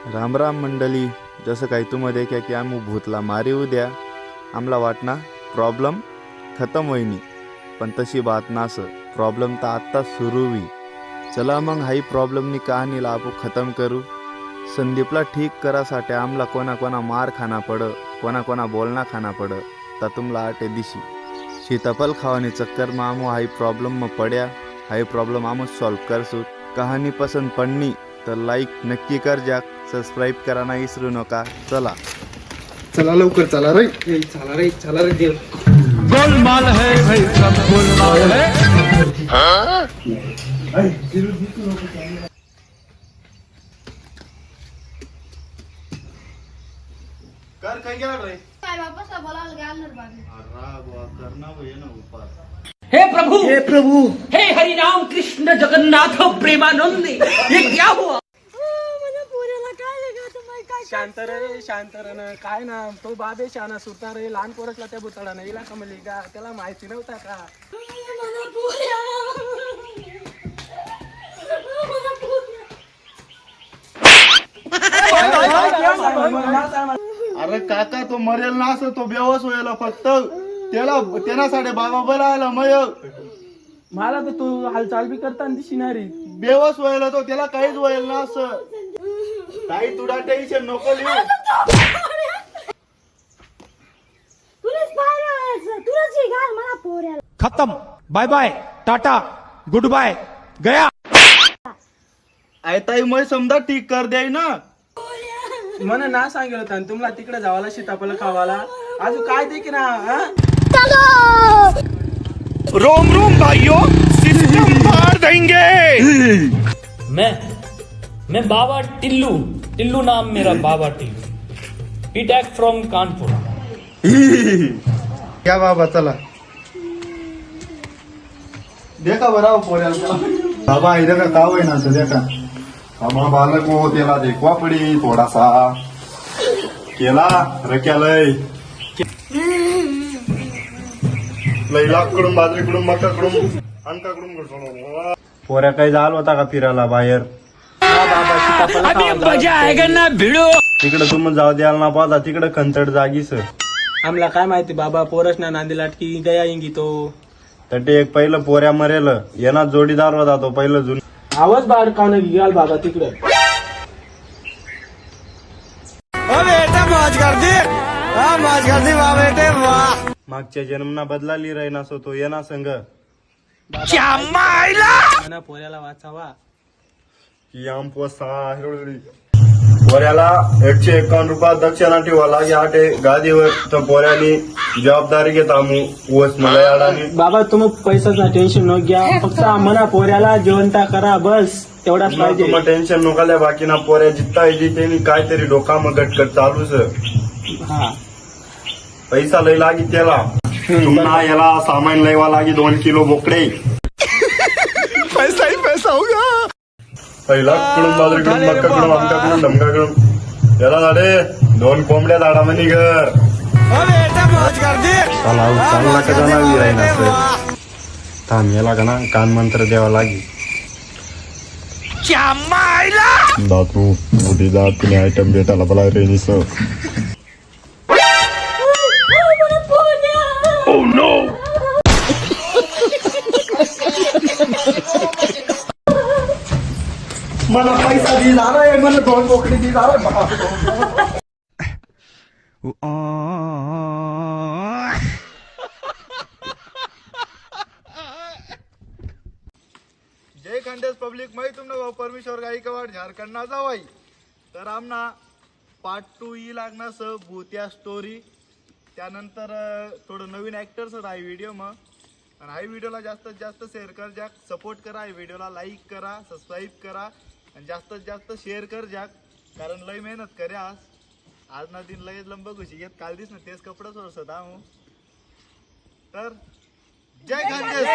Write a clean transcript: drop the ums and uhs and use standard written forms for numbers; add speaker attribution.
Speaker 1: राम राम मंडळी. जसं काही तुम्ही देखा की आम्ही भूतला मारी उद्या आम्हाला वाटना प्रॉब्लेम खतम होईनी, पण तशी बात नास. प्रॉब्लेम तर आत्ता सुरू हुई. चला मग हाई प्रॉब्लेमनी कहाणीला आपण खतम करू. संदीपला ठीक करासाठी आम्हाला कोणा मार खाना पड, कोणा बोलना खाना पड. तर तुम्हाला आटे दिशी सीताफल खावानी चक्कर में आमो हाई प्रॉब्लेम में पड्या. हाई प्रॉब्लेम आमो सॉल्व करसू. कहाणी पसंद पडनी तर लाईक नक्की कर जा, सबस्क्राईब करायला विसरू नका. चला
Speaker 2: चला लवकर चला रे चला रे देव.
Speaker 3: गोलमाल है भाई, सब गोलमाल है.
Speaker 1: कर काय गेला रे.
Speaker 4: काय बापासा बोलायला गेला बाबा.
Speaker 1: करना ये ना उपास.
Speaker 3: हे प्रभु हे हरि राम कृष्ण जगन्नाथ प्रेमानंद, ये क्या हुआ?
Speaker 4: मला पोराला काय लागलं तुम्ही काय
Speaker 2: शांत रे ना काय ना तो बाबे शाना सुरता रे. लहान पोरसला त्या बुतळा नाही इला कमली का, त्याला माहिती नव्हता का.
Speaker 4: मला पोऱ्या
Speaker 1: अरे काका तो मरेल ना, असं तो बेवस व्हायला फक्त त्यासाठी बाबा बोलायला मय
Speaker 2: मला तर तू हालचाल बी करताना दिसणारी.
Speaker 1: बेवस व्हायला तो, त्याला काहीच व्हायला ना. असं काही तुला टेन्शन नको लिहू.
Speaker 4: तुलाच पाहिलं तुलाच हे घाल मला पोऱ्याला.
Speaker 3: खत्म, bye bye, tata, good bye, गया.
Speaker 1: आई ताई मय समजा ठीक कर द्याय ना.
Speaker 2: मला ना सांगेल होता तुम्हाला तिकडे जावाला सीताफळ खावाला. अजून काय दे की ना हा?
Speaker 3: रोम रोम भाइयों, सिस्टम मार देंगे.
Speaker 5: मैं बाबा टिल्लू नाम मेरा बाबा टिल्लू. पीटैक फ्रॉम कानपुर.
Speaker 1: क्या बाबा चला देखा बरा पोऱ्याला. बाबा इधर का होय ना तर देखा बाबा बालक हो, त्याला देखवा पडी थोडासा केला रक्यालय लैलाकडून बाजरीकडून मकाकडून अंकाकडून. पोऱ्या काही झालं होता का फिरायला बाहेर?
Speaker 3: अभी मजा आएगा ना भिड़ो.
Speaker 1: तिकडे तुम्ही जाऊ द्याल ना पाहता, तिकडे कंचड जागीस.
Speaker 2: आम्हाला काय माहिती बाबा, पोरस ना नांदी लाटकी गया इंगी तो.
Speaker 1: तर ते एक पहिलं पोऱ्या मरेल यांना जोडीदार होता तो पहिलं जुन.
Speaker 2: आवाज बाहेर का नाही गेल बाबा तिकडे.
Speaker 1: मागच्या जन्मना बदलाली राहीना सो तो येना संग
Speaker 2: मला पोऱ्याला वाचावा.
Speaker 1: की आम पोसा पोऱ्याला 151 रुपया दक्षिणा ठेवा लागे आटे गादीवर. तर पोऱ्यानी जबाबदारी घेत आम्ही ओस मलयाळानी.
Speaker 2: बाबा तुम्ही पैशाचं टेन्शन न घ्या, फक्त आम्हाला पोऱ्याला जेवणता करा बस, तेवढाच पाहिजे.
Speaker 1: तुम्हाला टेन्शन नका बाकी ना. पोऱ्या जित्ता येते त्यांनी काहीतरी डोका मग गटकट चालूच.
Speaker 2: हा
Speaker 1: पैसा लय लागी त्याला. तुम्हाला याला सामान लयवा लागी 2 किलो बोकडे.
Speaker 3: पैसा ही पैसा होगा.
Speaker 1: पहिला कडून बाजरीकडून मक्काकडून आमच्याकडून धमकाकडून याला झाडे 2 कोंबड्या झाडा म्हणी घर. चांगला का जाणावी आहे ना थांब याला का ना कान मंत्र द्यावा लागी. दातू मोठी दात तुम्ही आयटम भेटायला बोला रेनीस. मला पैसा दी झाला आहे, मला 2 बोकडी दी झाला. जय खंडेस पब्लिक मैं तुमने परमेश्वर गायकवाड झारखंड ना जावाई. तर आमना पार्ट 2 ही लागणार स भूत्या स्टोरी. त्यानंतर थोडं नवीन ऍक्टर्स आहे व्हिडिओ मग. आणि हाई व्हिडिओला जास्तीत जास्त शेअर कर जा, सपोर्ट करा. हाई व्हिडिओला लाईक करा, सबस्क्राईब करा आणि जास्तीत जास्त शेअर कर जा. कारण लय मेहनत करे आज ना दिन लय लंब घुशी घेत काल दिस ना तेच कपडा सोडसत आहो. तर जय खानदेश.